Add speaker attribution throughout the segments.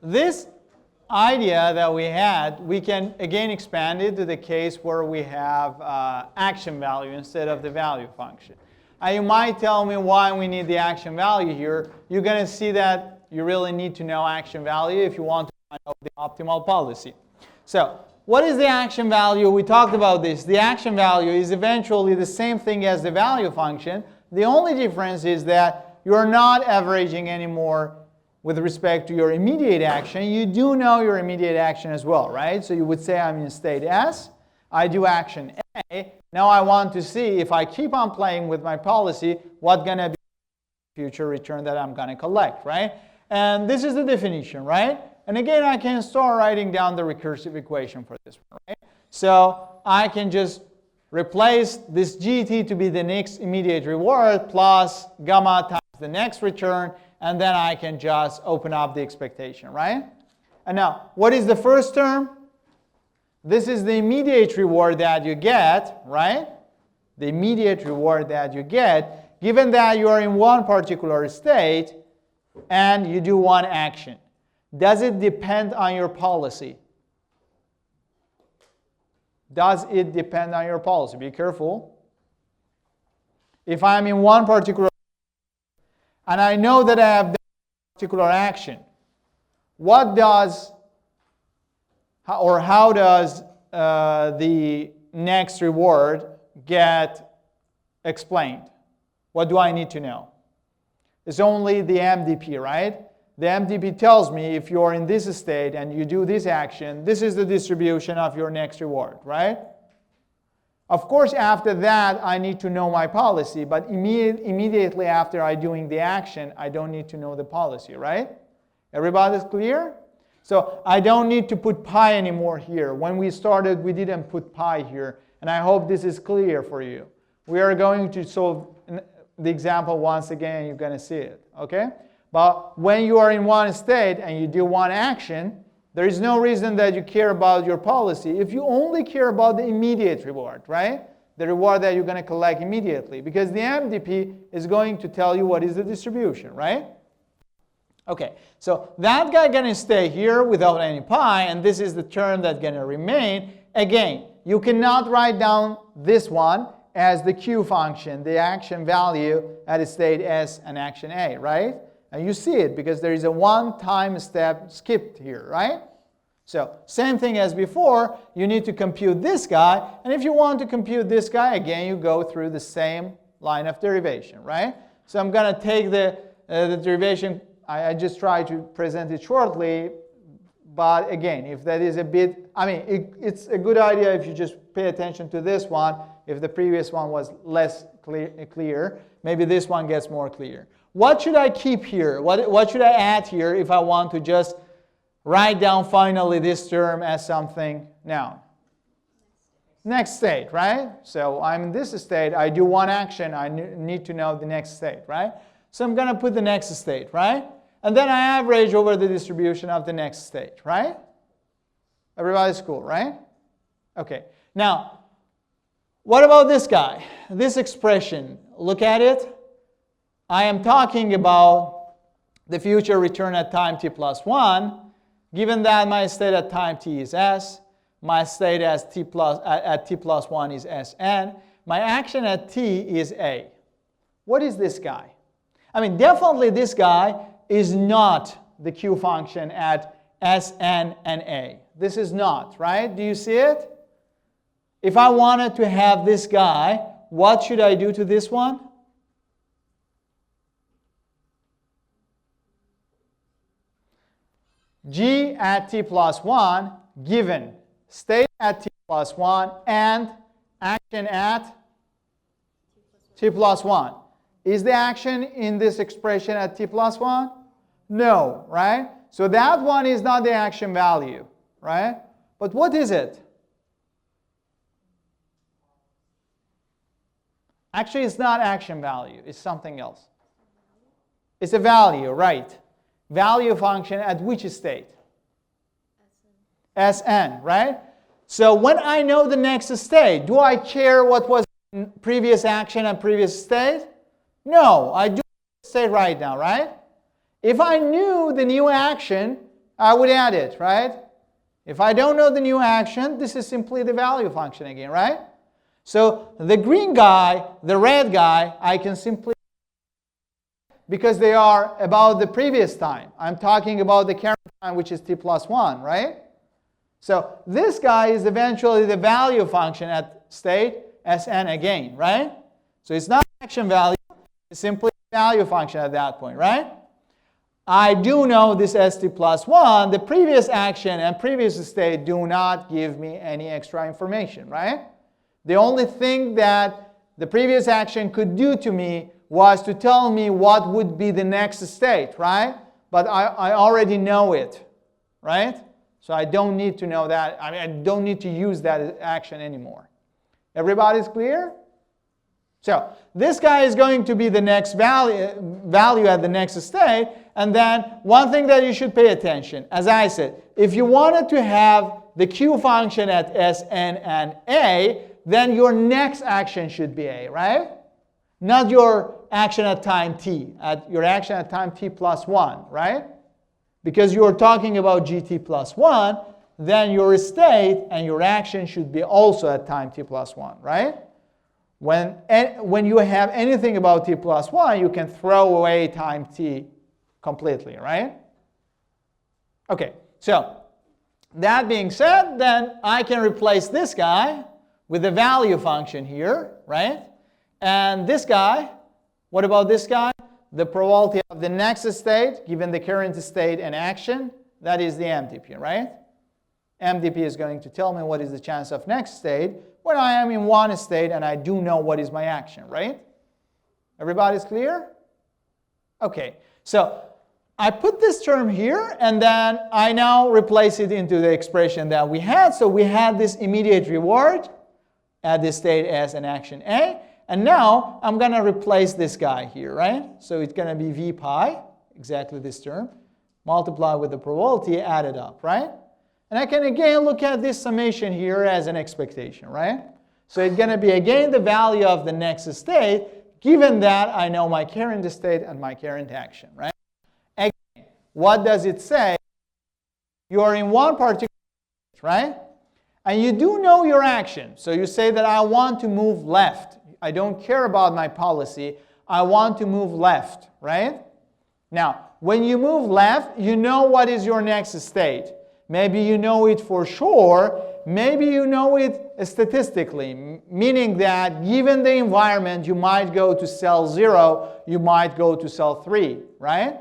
Speaker 1: this idea that we had, we can again expand it to the case where we have action value instead of the value function. And you might tell me why we need the action value here. You're going to see that you really need to know action value if you want to find out the optimal policy. So what is the action value? We talked about this. The action value is eventually the same thing as the value function. The only difference is that you're not averaging anymore with respect to your immediate action. You do know your immediate action as well, right? So you would say I'm in state S. I do action A. Now I want to see if I keep on playing with my policy, what's going to be the future return that I'm going to collect, right? And this is the definition, right? And again, I can start writing down the recursive equation for this one, right? So I can just replace this GT to be the next immediate reward plus gamma times the next return, and then I can just open up the expectation, right? And now, what is the first term? This is the immediate reward that you get, right? The immediate reward that you get, given that you are in one particular state and you do one action. Does it depend on your policy? Does it depend on your policy? Be careful. If I'm in one particular and I know that I have that particular action, what does or how does the next reward get explained? What do I need to know? It's only the MDP, right? The MDP tells me if you're in this state and you do this action, this is the distribution of your next reward, right? Of course, after that, I need to know my policy, but immediately after I doing the action, I don't need to know the policy, right? Everybody's clear? So I don't need to put pi anymore here. When we started, we didn't put pi here, and I hope this is clear for you. We are going to solve the example once again, you're going to see it, okay? But when you are in one state and you do one action, there is no reason that you care about your policy if you only care about the immediate reward, right? The reward that you're going to collect immediately, because the MDP is going to tell you what is the distribution, right? Okay, so that guy going to stay here without any pi, and this is the term that's going to remain. Again, you cannot write down this one as the Q function, the action value at state S and action A, right? And you see it because there is a one-time step skipped here, right? So same thing as before, you need to compute this guy. And if you want to compute this guy, again, you go through the same line of derivation, right? So I'm going to take the derivation. I just try to present it shortly. But again, if that is a bit, I mean, it's a good idea if you just pay attention to this one. If the previous one was less clear, maybe this one gets more clear. What should I keep here? What should I add here if I want to just write down finally this term as something now? Next state, right? So I'm in this state. I do one action. I need to know the next state, right? So I'm going to put the next state, right? And then I average over the distribution of the next state, right? Everybody's cool, right? Okay. Now, what about this guy? This expression, look at it. I am talking about the future return at time t plus 1, given that my state at time t is S, my state at t plus 1 is Sn, my action at t is A. What is this guy? I mean, definitely this guy is not the Q function at Sn and A. This is not, right? Do you see it? If I wanted to have this guy, what should I do to this one? G at t plus 1 given state at t plus 1 and action at t plus 1. Is the action in this expression at t plus 1? No, right? So that one is not the action value, right? But what is it? Actually, it's not action value. It's something else. It's a value, right? Value function at which state? Sn, right? So when I know the next state, do I care what was previous action and previous state? No, I do state right now, right? If I knew the new action, I would add it, right? If I don't know the new action, this is simply the value function again, right? So the green guy, the red guy, I can simply, because they are about the previous time. I'm talking about the current time, which is t plus 1, right? So this guy is eventually the value function at state Sn again, right? So it's not action value, it's simply a value function at that point, right? I do know this st plus 1, the previous action and previous state do not give me any extra information, right? The only thing that the previous action could do to me was to tell me what would be the next state, right? But I already know it, right? So I don't need to know that. I mean, I don't need to use that action anymore. Everybody's clear? So this guy is going to be the next value at the next state. And then one thing that you should pay attention, as I said, if you wanted to have the Q function at Sn and A, then your next action should be A, right? Not your action at time t, your action at time t plus 1, right? Because you're talking about gt plus 1, then your state and your action should be also at time t plus 1, right? When you have anything about t plus 1, you can throw away time t completely, right? Okay, so that being said, then I can replace this guy with the value function here, right? And this guy, what about this guy? The probability of the next state, given the current state and action, that is the MDP, right? MDP is going to tell me what is the chance of next state when I am in one state and I do know what is my action, right? Everybody's clear? Okay, so I put this term here, and then I now replace it into the expression that we had. So we had this immediate reward at the state S and action A. And now I'm going to replace this guy here, right? So it's going to be V pi, exactly this term, multiplied with the probability added up, right? And I can again look at this summation here as an expectation, right? So it's going to be again the value of the next state, given that I know my current state and my current action, right? Again, what does it say? You are in one particular state, right? And you do know your action. So you say that I want to move left. I don't care about my policy. I want to move left, right? Now, when you move left, you know what is your next state. Maybe you know it for sure. Maybe you know it statistically, meaning that given the environment, you might go to cell 0, you might go to cell 3, right?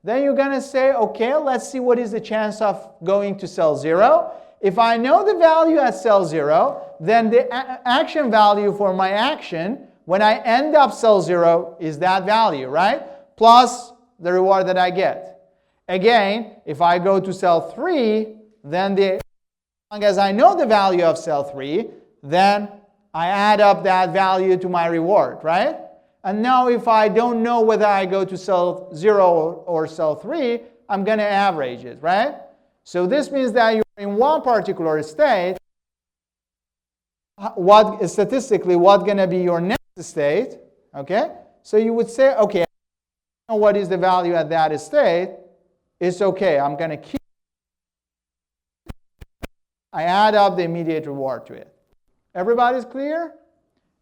Speaker 1: Then you're going to say, okay, let's see what is the chance of going to cell 0. If I know the value at cell 0, then the action value for my action when I end up cell 0 is that value, right? Plus the reward that I get. Again, if I go to cell 3, then as long as I know the value of cell 3, then I add up that value to my reward, right? And now if I don't know whether I go to cell 0 or cell 3, I'm going to average it, right? So this means that you're in one particular state. Statistically, what's going to be your next state? Okay? So you would say, okay, I know what is the value at that state. It's okay. I'm going to keep. I add up the immediate reward to it. Everybody's clear?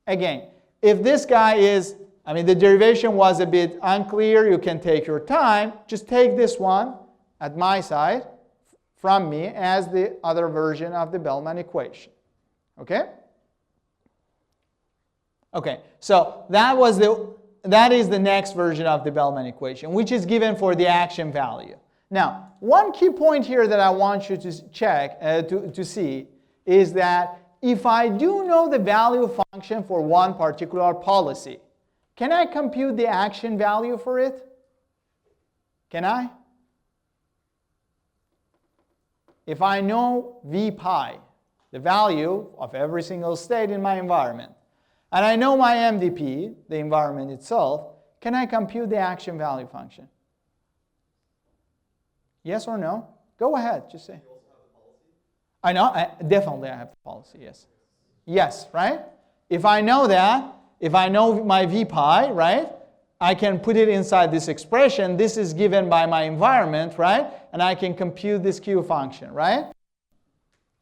Speaker 1: Again, if this guy is, the derivation was a bit unclear. You can take your time. Just take this one at my side from me as the other version of the Bellman equation. Okay? Okay, so that is the next version of the Bellman equation, which is given for the action value. Now, one key point here that I want you to check, to see, is that if I do know the value function for one particular policy, can I compute the action value for it? Can I? If I know V pi, the value of every single state in my environment, and I know my MDP, the environment itself, can I compute the action value function? Yes or no? Go ahead, just say. I know, definitely I have the policy, yes. Yes, right? If I know that, if I know my V pi, right, I can put it inside this expression. This is given by my environment, right? And I can compute this Q function, right?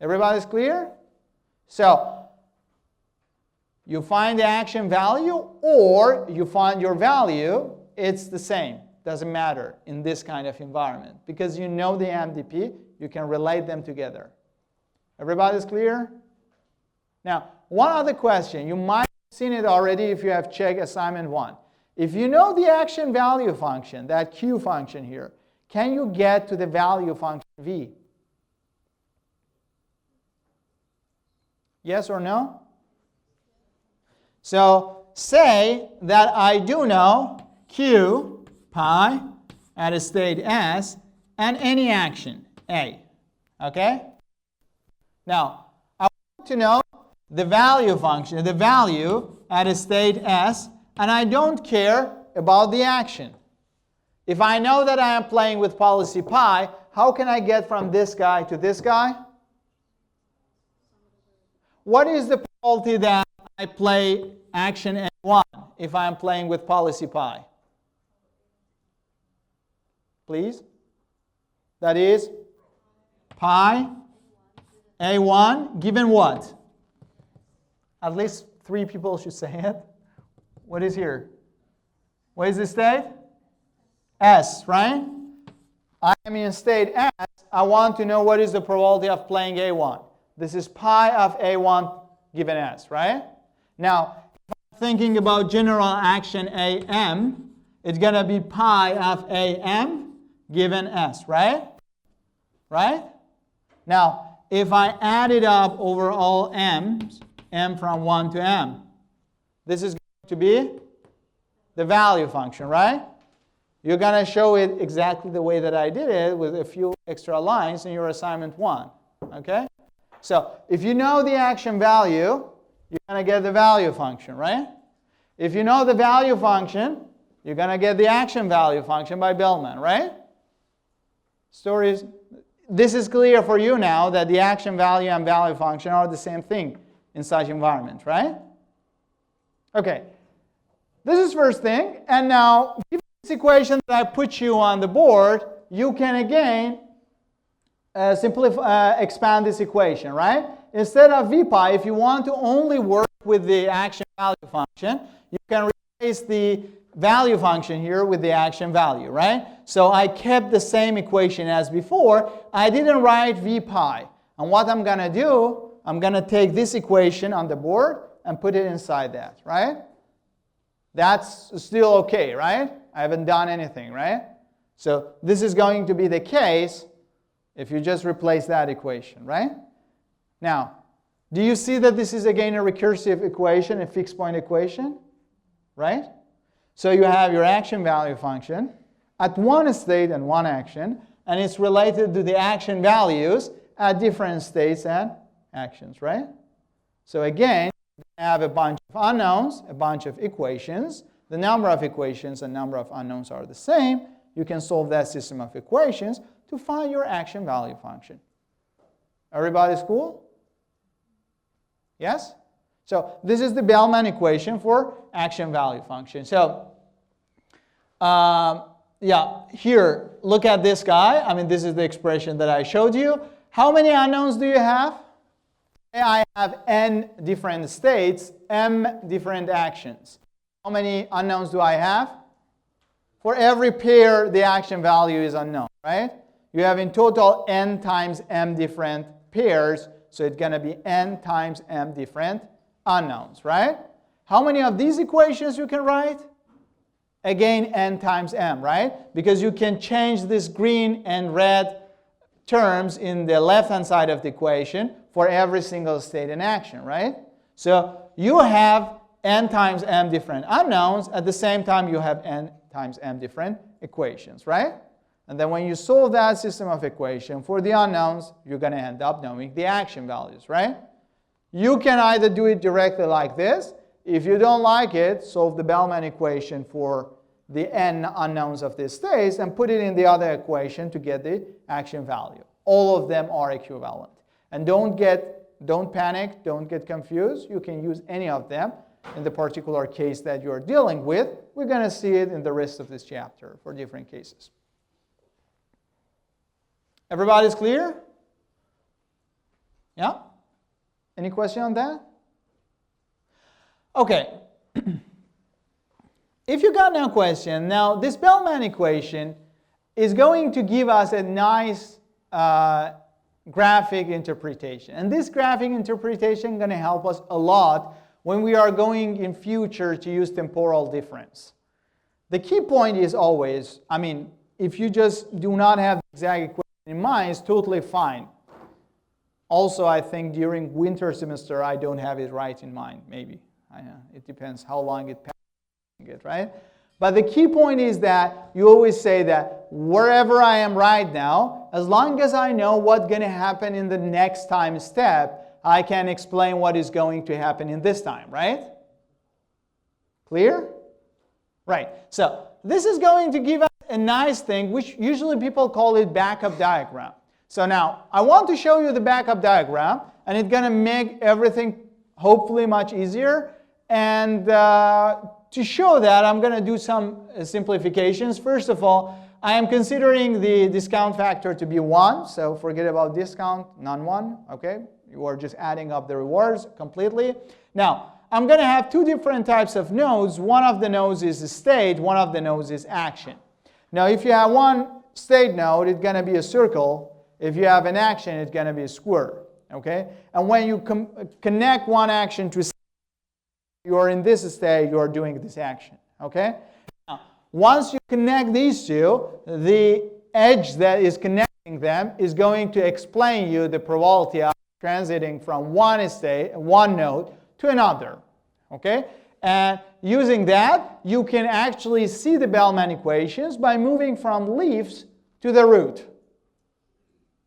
Speaker 1: Everybody's clear? So you find the action value or you find your value. It's the same. Doesn't matter in this kind of environment. Because you know the MDP, you can relate them together. Everybody's clear? Now, one other question. You might have seen it already if you have checked assignment 1. If you know the action value function, that Q function here, can you get to the value function V? Yes or no? So say that I do know Q pi at a state S and any action A. Okay? Now, I want to know the value function, the value at a state S, and I don't care about the action. If I know that I am playing with policy pi, how can I get from this guy to this guy? What is the probability that I play action N1 if I'm playing with policy pi? Please? That is pi A1 given what? At least 3 people should say it. What is here? What is the state? S, right? I am in state S. I want to know what is the probability of playing A1. This is pi of A1 given S, right? Now, if I'm thinking about general action AM, it's going to be pi of AM given S, right? Right? Now, if I add it up over all M's, M from 1 to M, this is going to be the value function, right? You're going to show it exactly the way that I did it with a few extra lines in your assignment 1, okay? So if you know the action value, you're going to get the value function, right? If you know the value function, you're going to get the action value function by Bellman, right? This is clear for you now that the action value and value function are the same thing in such environment, right? Okay, this is first thing. And now, given this equation that I put you on the board, you can again expand this equation, right? Instead of V pi, if you want to only work with the action value function, you can replace the value function here with the action value, right? So I kept the same equation as before. I didn't write V pi. And what I'm going to do, I'm going to take this equation on the board and put it inside that, right? That's still okay, right? I haven't done anything, right? So this is going to be the case if you just replace that equation, right? Now, do you see that this is again a recursive equation, a fixed point equation, right? So you have your action value function at one state and one action, and it's related to the action values at different states and actions, right? So again, you have a bunch of unknowns, a bunch of equations. The number of equations and number of unknowns are the same. You can solve that system of equations to find your action value function. Everybody's cool? Yes? So this is the Bellman equation for action value function. So yeah, here, look at this guy. I mean, this is the expression that I showed you. How many unknowns do you have? I have n different states, m different actions. How many unknowns do I have? For every pair, the action value is unknown, right? You have in total n times m different pairs, so it's going to be n times m different unknowns, right? How many of these equations you can write? Again, n times m, right? Because you can change this green and red terms in the left-hand side of the equation for every single state and action, right? So you have n times m different unknowns. At the same time, you have n times m different equations, right? And then when you solve that system of equation for the unknowns, you're going to end up knowing the action values, right? You can either do it directly like this. If you don't like it, solve the Bellman equation for the n unknowns of this states and put it in the other equation to get the action value. All of them are equivalent. And don't panic, don't get confused. You can use any of them. in the particular case that you're dealing with. We're going to see it in the rest of this chapter for different cases. Everybody's clear? Yeah? Any question on that? Okay. If you got no question, now this Bellman equation is going to give us a nice graphic interpretation. And this graphic interpretation is going to help us a lot when we are going in future to use temporal difference. The key point is always, I mean, if you just do not have the exact equation in mind, it's totally fine. Also, I think during winter semester, I don't have it right in mind, maybe. It depends how long it passes, right? But the key point is that you always say that wherever I am right now, as long as I know what's going to happen in the next time step, I can explain what is going to happen in this time, right? Clear? Right. So this is going to give us a nice thing, which usually people call it backup diagram. So now, I want to show you the backup diagram, and it's going to make everything hopefully much easier. And to show that, I'm going to do some simplifications. First of all, I am considering the discount factor to be 1. So forget about discount, non-1. Okay? You are just adding up the rewards completely. Now, I'm going to have two different types of nodes. One of the nodes is state. One of the nodes is action. Now, if you have one state node, it's going to be a circle. If you have an action, it's going to be a square. Okay? And when you connect one action to you are in this state, you are doing this action. Okay? Now, once you connect these two, the edge that is connecting them is going to explain you the probability of transiting from one state, one node, to another. Okay? And using that, you can actually see the Bellman equations by moving from leaves to the root.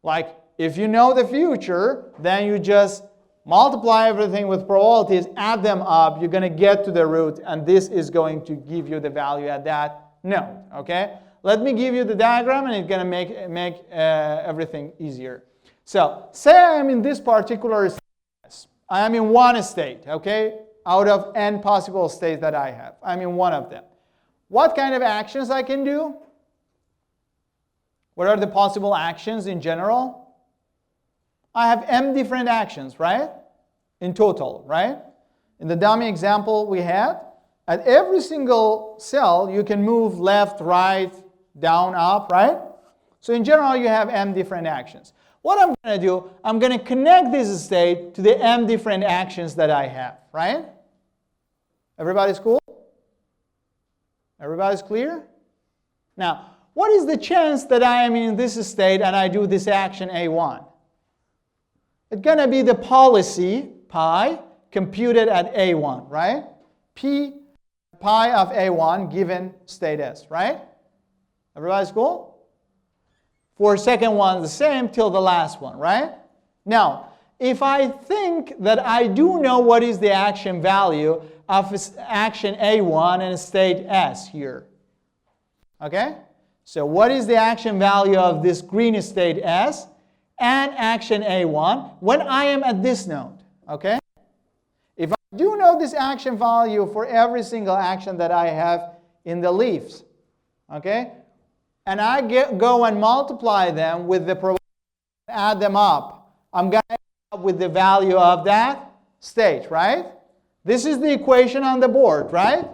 Speaker 1: Like, if you know the future, then you just multiply everything with probabilities, add them up, you're going to get to the root, and this is going to give you the value at that node. Okay? Let me give you the diagram, and it's going to make everything easier. So, say I am in this particular state. I am in one state, okay? Out of n possible states that I have. I'm in one of them. What kind of actions I can do? What are the possible actions in general? I have m different actions, right? In total, right? In the dummy example we had, at every single cell, you can move left, right, down, up, right? So in general, you have m different actions. What I'm going to do, I'm going to connect this state to the m different actions that I have, right? Everybody's cool? Everybody's clear? Now, what is the chance that I am in this state and I do this action A1? It's going to be the policy, pi, computed at A1, right? Pi of A1 given state S, right? Everybody's cool? For second one, the same till the last one, right? Now, if I think that I do know what is the action value of action A1 and state S here, okay? So what is the action value of this green state S and action A1 when I am at this node, okay? If I do know this action value for every single action that I have in the leaves, okay? And I go and multiply them with the probability, add them up, I'm going to end up with the value of that state, right? This is the equation on the board, right?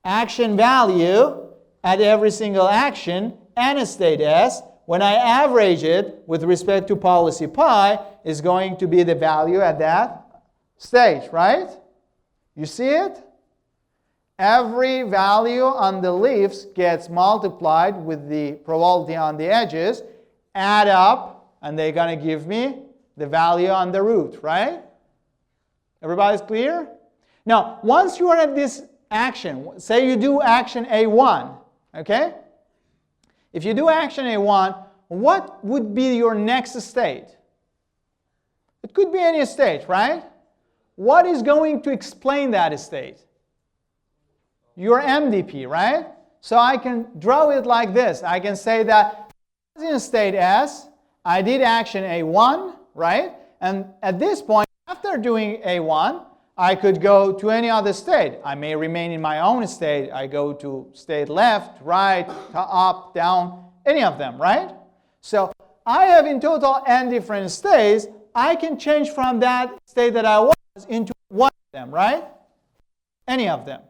Speaker 1: Action value at every single action and state S, when I average it with respect to policy pi, is going to be the value at that state, right? You see it? Every value on the leaves gets multiplied with the probability on the edges, add up, and they're going to give me the value on the root, right? Everybody's clear? Now, once you are at this action, say you do action A1, okay? If you do action A1, what would be your next state? It could be any state, right? What is going to explain that state? Your MDP, right? So I can draw it like this. I can say that in state S, I did action A1, right? And at this point, after doing A1, I could go to any other state. I may remain in my own state. I go to state left, right, up, down, any of them, right? So I have in total n different states. I can change from that state that I was into one of them, right? Any of them.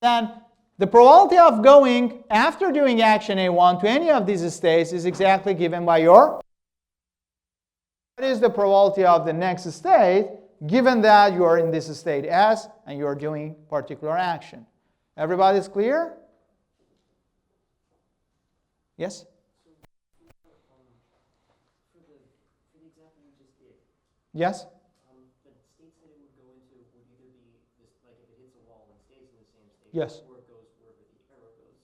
Speaker 1: Then the probability of going after doing action A1 to any of these states is exactly given by your. What is the probability of the next state given that you are in this state S and you are doing particular action? Everybody's clear? Yes?
Speaker 2: For the example you just did,
Speaker 1: Yes?
Speaker 2: the states that it would go into would either be this, like if it hits a wall and stays in the same state,
Speaker 1: Yes.
Speaker 2: or it goes wherever the arrow goes.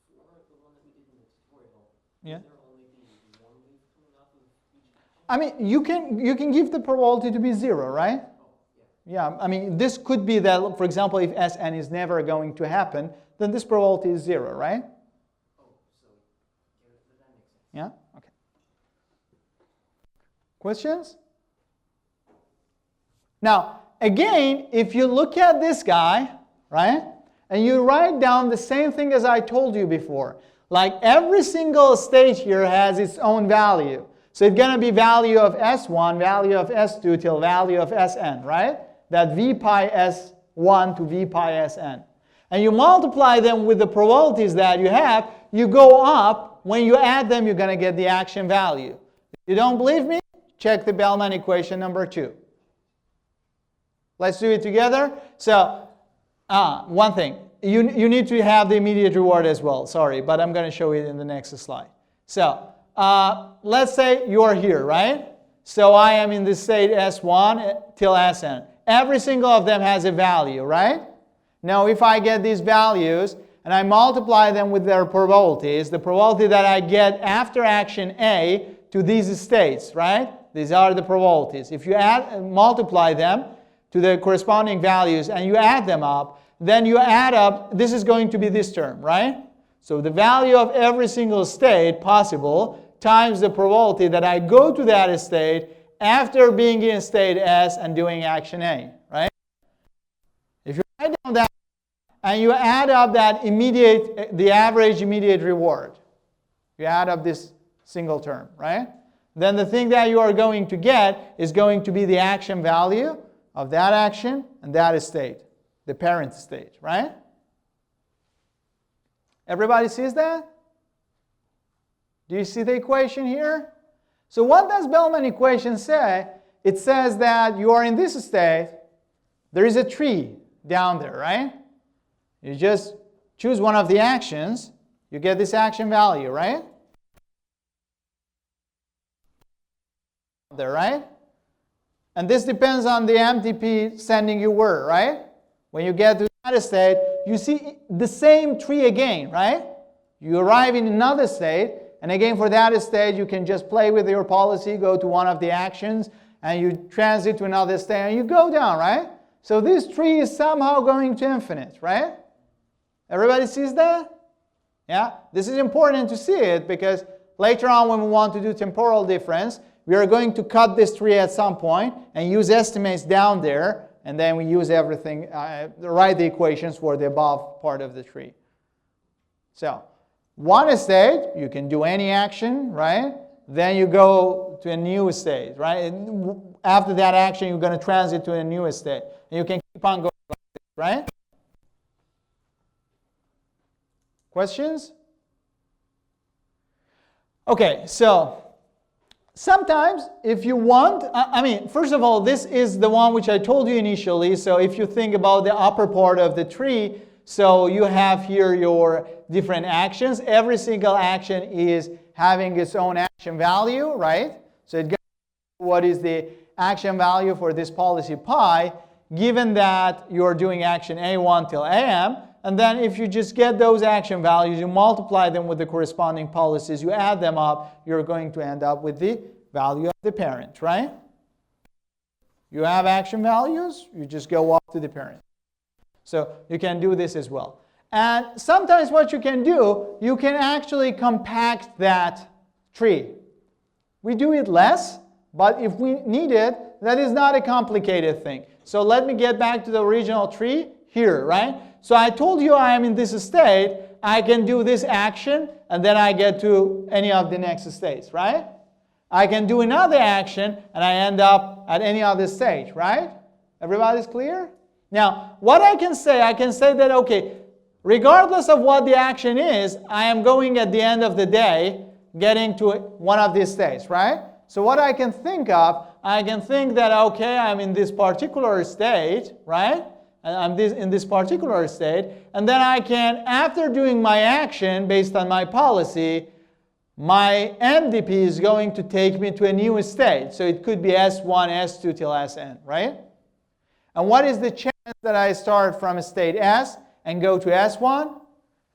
Speaker 2: For the one that we did in the tutorial,
Speaker 1: Yeah.
Speaker 2: would there only be one wave coming off of each action?
Speaker 1: I mean, you can give the probability to be 0, right?
Speaker 2: Oh, yeah.
Speaker 1: Yeah, I mean, this could be that, for example, if Sn is never going to happen, then this probability is 0, right?
Speaker 2: Oh, so yeah, that makes sense.
Speaker 1: Yeah? Okay. Questions? Now, again, if you look at this guy, right, and you write down the same thing as I told you before, like every single state here has its own value. So it's going to be value of S1, value of S2 till value of Sn, right? That V pi S1 to V pi Sn. And you multiply them with the probabilities that you have, you go up. When you add them, you're going to get the action value. If you don't believe me, check the Bellman equation number 2. Let's do it together. So, one thing. You need to have the immediate reward as well. Sorry, but I'm going to show it in the next slide. So, let's say you're here, right? So I am in the state S1 till Sn. Every single of them has a value, right? Now, if I get these values and I multiply them with their probabilities, the probability that I get after action A to these states, right? These are the probabilities. If you multiply them to the corresponding values and you add them up, then you add up, this is going to be this term, right? So the value of every single state possible times the probability that I go to that state after being in state S and doing action A, right? If you write down that and you add up that the average immediate reward, you add up this single term, right? Then the thing that you are going to get is going to be the action value of that action and that state, the parent state, right? Everybody sees that? Do you see the equation here? So what does Bellman equation say? It says that you are in this state. There is a tree down there, right? You just choose one of the actions. You get this action value, right? There, right? And this depends on the MTP sending you where, right? When you get to that state, you see the same tree again, right? You arrive in another state, and again for that state, you can just play with your policy, go to one of the actions, and you transit to another state, and you go down, right? So this tree is somehow going to infinite, right? Everybody sees that? Yeah? This is important to see it because later on when we want to do temporal difference, we are going to cut this tree at some point and use estimates down there, and then we use everything, write the equations for the above part of the tree. So, one state, you can do any action, right? Then you go to a new state, right? And after that action, you're going to transit to a new state. And you can keep on going like this, right? Questions? Okay, so sometimes if you want, I mean, first of all, this is the one which I told you initially. So if you think about the upper part of the tree, so you have here your different actions. Every single action is having its own action value, right? So it gets what is the action value for this policy pi, given that you're doing action A1 till AM. And then if you just get those action values, you multiply them with the corresponding policies, you add them up, you're going to end up with the value of the parent, right? You have action values, you just go up to the parent. So you can do this as well. And sometimes what you can do, you can actually compact that tree. We do it less, But if we need it, that is not a complicated thing. So let me get back to the original tree here, right? So I told you I am in this state. I can do this action, and then I get to any of the next states, right? I can do another action, and I end up at any other stage, right? Everybody's clear? Now, what I can say that, okay, regardless of what the action is, I am going at the end of the day getting to one of these states, right? So what I can think of, I can think that, okay, I'm in this particular state, right? And I'm in this particular state. And then I can, after doing my action based on my policy, my MDP is going to take me to a new state. So it could be S1, S2 till Sn, right? And what is the chance that I start from state S and go to S1?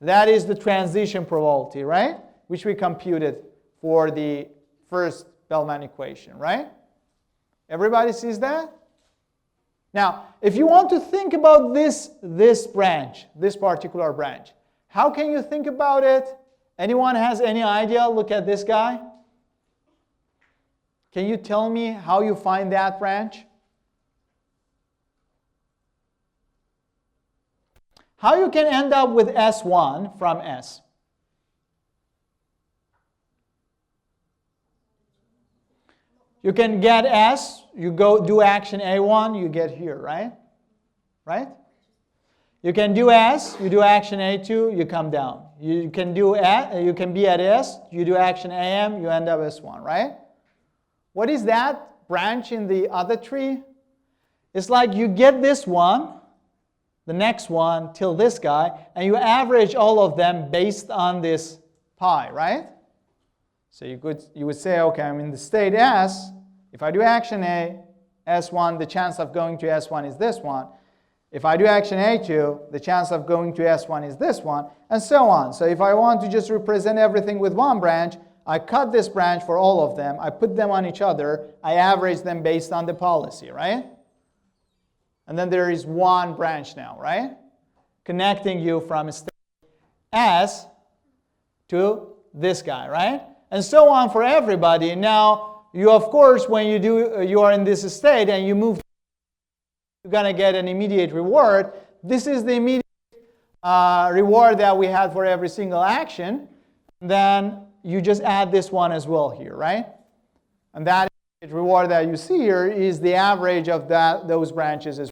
Speaker 1: That is the transition probability, right? Which we computed for the first Bellman equation, right? Everybody sees that? Now, if you want to think about this branch, this particular branch, how can you think about it? Anyone has any idea? Look at this guy. Can you tell me how you find that branch? How you can end up with S1 from S? You can get S, you go do action A1, you get here, right? Right? You can do S, you do action A2, you come down. You can be at S, you do action AM, you end up S1, right? What is that branch in the other tree? It's like you get this one, the next one, till this guy, and you average all of them based on this pi, right? So you would say, okay, I'm in the state S. If I do action A, S1, the chance of going to S1 is this one. If I do action A2, the chance of going to S1 is this one, and so on. So if I want to just represent everything with one branch, I cut this branch for all of them. I put them on each other. I average them based on the policy, right? And then there is one branch now, right? Connecting you from state S to this guy, right? And so on for everybody. Now, you of course, when you are in this state and you move, you're going to get an immediate reward. This is the immediate reward that we had for every single action. Then you just add this one as well here, right? And that reward that you see here is the average of those branches as well.